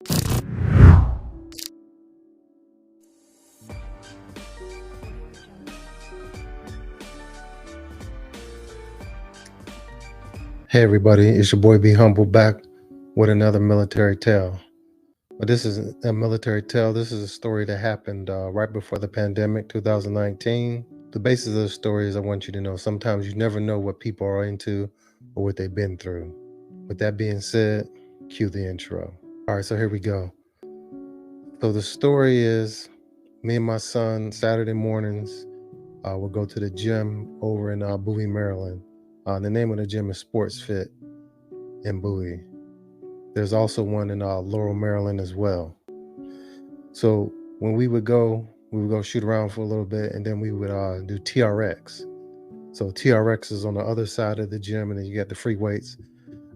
Hey everybody, it's your boy Be Humble back with another military tale. But this isn't a military tale. This is a story that happened right before the pandemic, 2019. The basis of the story is I want you to know sometimes you never know what people are into or what they've been through. With that being said, cue the intro. All right, so here we go. So the story is me and my son, Saturday mornings, we'll go to the gym over in Bowie, Maryland. The name of the gym is Sports Fit in Bowie. There's also one in Laurel, Maryland as well. So when we would go shoot around for a little bit, and then we would do TRX. So TRX is on the other side of the gym, and then you got the free weights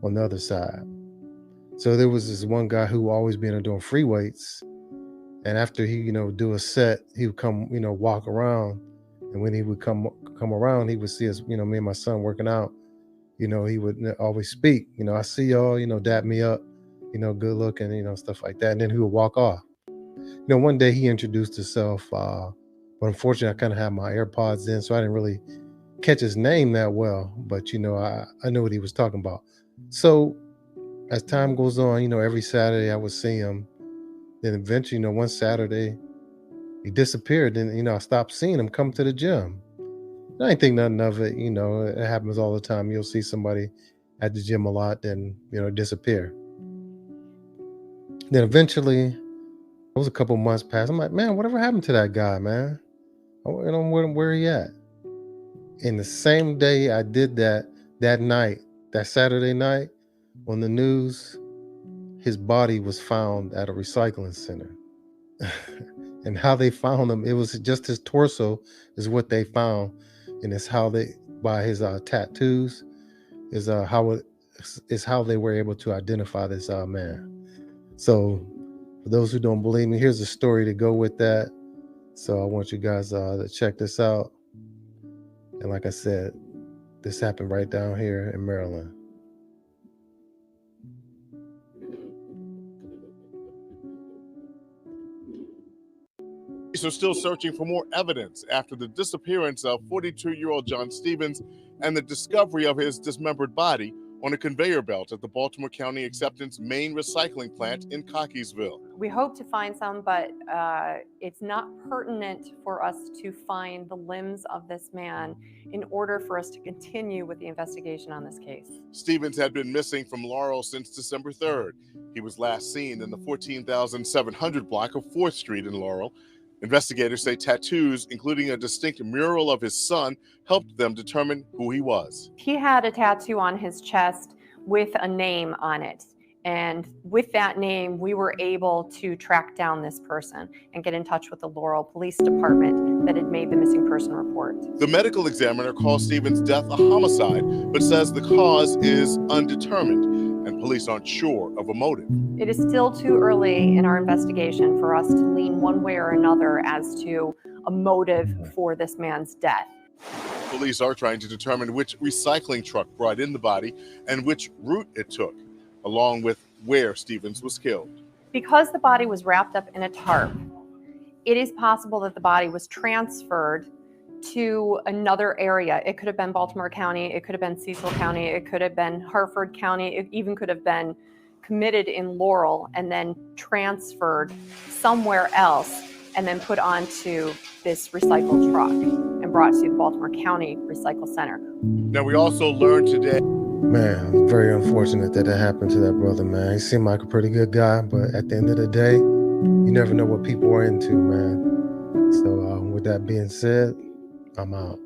on the other side. So there was this one guy who would always be in there doing free weights, and after he do a set, he would come walk around, and when he would come around, he would see us, me and my son working out. He would always speak, I see y'all, dap me up, good looking, stuff like that. And then he would walk off. One day he introduced himself, but unfortunately I kind of had my AirPods in, so I didn't really catch his name that well, but I knew what he was talking about. So as time goes on, every Saturday I would see him. Then eventually, one Saturday he disappeared, and I stopped seeing him come to the gym. I ain't think nothing of it. It happens all the time. You'll see somebody at the gym a lot, then disappear. Then eventually, it was a couple months past. I'm like, man, whatever happened to that guy, man? Where he at? And the same day I did that night, that Saturday night, on the news, his body was found at a recycling center. And how they found him, it was just his torso is what they found. And it's how by his tattoos, is how they were able to identify this man. So for those who don't believe me, here's a story to go with that. So I want you guys to check this out. And like I said, this happened right down here in Maryland. Police are still searching for more evidence after the disappearance of 42-year-old John Stevens and the discovery of his dismembered body on a conveyor belt at the Baltimore County Acceptance main recycling plant in Cockeysville. We hope to find some, but it's not pertinent for us to find the limbs of this man in order for us to continue with the investigation on this case. Stevens had been missing from Laurel since December 3rd. He was last seen in the 14,700 block of 4th Street in Laurel. Investigators say tattoos, including a distinct mural of his son, helped them determine who he was. He had a tattoo on his chest with a name on it. And with that name, we were able to track down this person and get in touch with the Laurel Police Department that had made the missing person report. The medical examiner calls Stevens' death a homicide, but says the cause is undetermined, and police aren't sure of a motive. It is still too early in our investigation for us to lean one way or another as to a motive for this man's death. Police are trying to determine which recycling truck brought in the body and which route it took, along with where Stevens was killed. Because the body was wrapped up in a tarp, it is possible that the body was transferred to another area. It could have been Baltimore County, it could have been Cecil County, it could have been Harford County, it even could have been committed in Laurel and then transferred somewhere else and then put onto this recycle truck and brought to the Baltimore County Recycle Center. Now, we also learned today. Man, it's very unfortunate that happened to that brother, man. He seemed like a pretty good guy, but at the end of the day, you never know what people are into, man. So with that being said, I'm out.